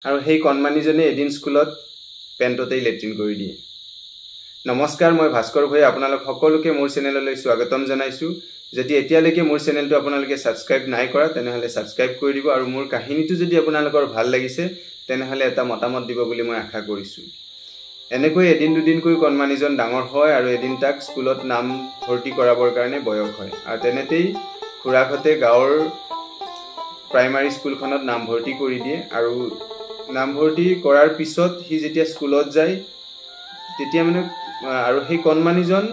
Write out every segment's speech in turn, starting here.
আৰু সেই কণমানিজনে এদিন স্কুলত পেণ্টতেই লেট্ৰিন কৰি দিয়ে। নমস্কাৰ, মই ভাস্কৰ ভূঞা আপোনালোক সকলোকে মোৰ চেনেললৈ স্বাগতম জনাইছোঁ। যদি এতিয়ালৈকে মোৰ চেনেলটো আপোনালোকে ছাবস্ক্ৰাইব নাই কৰা তেনেহ'লে ছাবস্ক্ৰাইব কৰি দিব আৰু মোৰ কাহিনীটো যদি আপোনালোকৰ ভাল লাগিছে তেনেহ'লে এটা মতামত দিব বুলি মই আশা কৰিছোঁ। এনেকৈ এদিন দুদিনকৈ কণমানিজন ডাঙৰ হয় আৰু এদিন তাক স্কুলত নাম ভৰ্তি কৰাবৰ কাৰণে বয়স হয়। আৰু তেনেতেই খুৰাকহঁতে গাঁৱৰ প্ৰাইমাৰী স্কুলখনত নাম ভৰ্তি কৰি দিয়ে আৰু নাম ভৰ্তি কৰাৰ পিছত সি যেতিয়া স্কুলত যায় তেতিয়া আৰু সেই কণমানিজন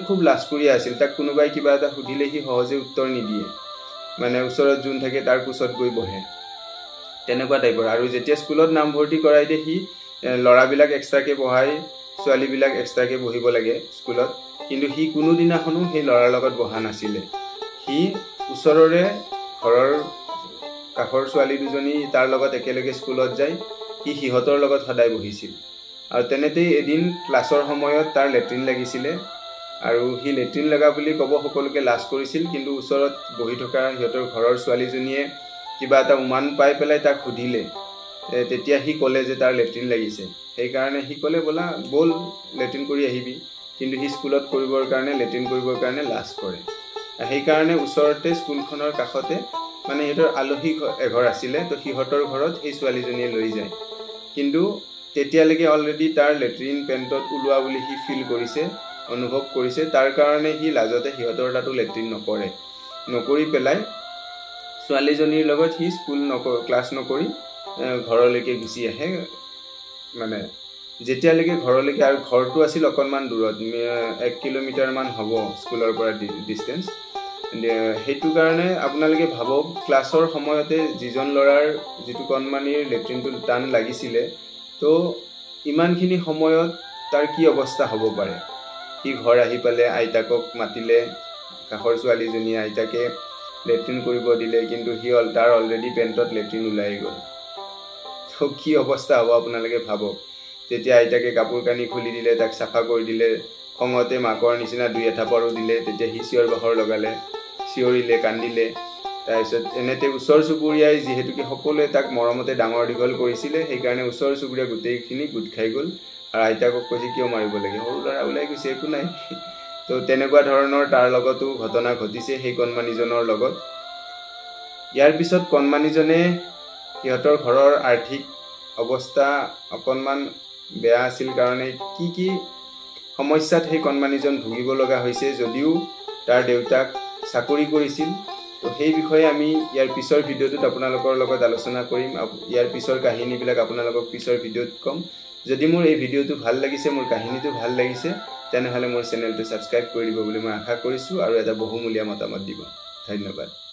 খুব লাজকুৰীয়া আছিল। তাক কোনোবাই কিবা এটা সুধিলে সি সহজে উত্তৰ নিদিয়ে, ওচৰত যোন থাকে তাৰ কোচত গৈ বহে, তেনেকুৱা টাইপৰ। আৰু যেতিয়া স্কুলত নাম ভৰ্তি কৰাই দিয়ে সি ল'ৰাবিলাক এক্সট্ৰাকৈ বহাই ছোৱালীবিলাক এক্সট্ৰাকৈ বহিব লাগে স্কুলত, কিন্তু সি কোনোদিনাখনো সেই ল'ৰাৰ লগত বহা নাছিলে। সি ওচৰৰে ঘৰৰ কাষৰ ছোৱালী দুজনী তাৰ লগত একেলগে স্কুলত যায়, সি সিহঁতৰ লগত সদায় বহিছিল। আৰু তেনেতেই এদিন ক্লাছৰ সময়ত তাৰ লেট্ৰিন লাগিছিলে আৰু সি লেট্ৰিন লগা বুলি ক'ব সকলোকে লাজ কৰিছিল, কিন্তু ওচৰত বহি থকা সিহঁতৰ ঘৰৰ ছোৱালীজনীয়ে কিবা এটা উমান পাই পেলাই তাক সুধিলে, তেতিয়া সি ক'লে যে তাৰ লেট্ৰিন লাগিছে। সেইকাৰণে সি ক'লে ব'ল লেট্ৰিন কৰি আহিবি, কিন্তু সি স্কুলত লেট্ৰিন কৰিবৰ কাৰণে লাজ কৰে। সেইকাৰণে ওচৰতে স্কুলখনৰ কাষতে সিহঁতৰ আলহী এঘৰ আছিলে, তো সিহঁতৰ ঘৰত সেই ছোৱালীজনীয়ে লৈ যায়। কিন্তু তেতিয়ালৈকে অলৰেডি তাৰ লেট্ৰিন পেণ্টত ওলোৱা বুলি সি ফিল কৰিছে, অনুভৱ কৰিছে। তাৰ কাৰণে সি লাজতে সিহঁতৰ তাতো লেট্ৰিন নকৰি পেলাই ছোৱালীজনীৰ লগত সি ক্লাছ নকৰি ঘৰলৈকে গুচি আহে। যেতিয়ালৈকে ঘৰলৈকে, আৰু ঘৰটো আছিল অকণমান দূৰত, 1 কিলোমিটাৰমান হ'ব স্কুলৰ পৰা ডিষ্টেঞ্চ। সেইটো কাৰণে আপোনালোকে ভাবক, ক্লাছৰ সময়তে যিজন ল'ৰাৰ যিটো কণমানিৰ লেট্ৰিনটো টান লাগিছিলে, তো ইমানখিনি সময়ত তাৰ কি অৱস্থা হ'ব পাৰে। সি ঘৰ আহি পালে আইতাকক মাতিলে, কাষৰ ছোৱালীজনীয়ে আইতাকে লেট্ৰিন কৰিব দিলে, কিন্তু তাৰ অলৰেডি পেণ্টত লেট্ৰিন ওলাই গ'ল। তো কি অৱস্থা হ'ব আপোনালোকে ভাবক। তেতিয়া আইতাকে কাপোৰ কানি খুলি দিলে, তাক চাফা কৰি দিলে, খঙতে মাকৰ নিচিনা 2 এথাপৰো দিলে। তেতিয়া সি চিঞৰ বাখৰ লগালে, চিঞৰিলে, কান্দিলে। তাৰপিছত এনেতে ওচৰ চুবুৰীয়াই যিহেতুকে সকলোৱে তাক মৰমতে ডাঙৰ দীঘল কৰিছিলে, সেইকাৰণে ওচৰ চুবুৰীয়া গোটেইখিনি গোট খাই গ'ল আৰু আইতাকক কৈছে কিয় মাৰিব লাগে, সৰু ল'ৰা ওলাই গৈছে, একো নাই। তো তেনেকুৱা ধৰণৰ তাৰ লগতো ঘটনা ঘটিছে সেই কণমানিজনৰ লগত। ইয়াৰ পিছত কণমানিজনে, সিহঁতৰ ঘৰৰ আৰ্থিক অৱস্থা অকণমান বেয়া আছিল কাৰণে কি সমস্যাত সেই কণমানিজন ভুগিব লগা হৈছে, যদিও তাৰ দেউতাক চাকৰি কৰিছিল। তো সেই বিষয়ে আমি ইয়াৰ পিছৰ ভিডিঅ'টোত আপোনালোকৰ লগত আলোচনা কৰিম। ইয়াৰ পিছৰ কাহিনীবিলাক আপোনালোকক পিছৰ ভিডিঅ'ত ক'ম। যদি মোৰ এই ভিডিঅ'টো ভাল লাগিছে, মোৰ কাহিনীটো ভাল লাগিছে, তেনেহ'লে মোৰ চেনেলটো ছাবস্ক্ৰাইব কৰি দিব বুলি মই আশা কৰিছোঁ আৰু এটা বহুমূলীয়া মতামত দিব। ধন্যবাদ।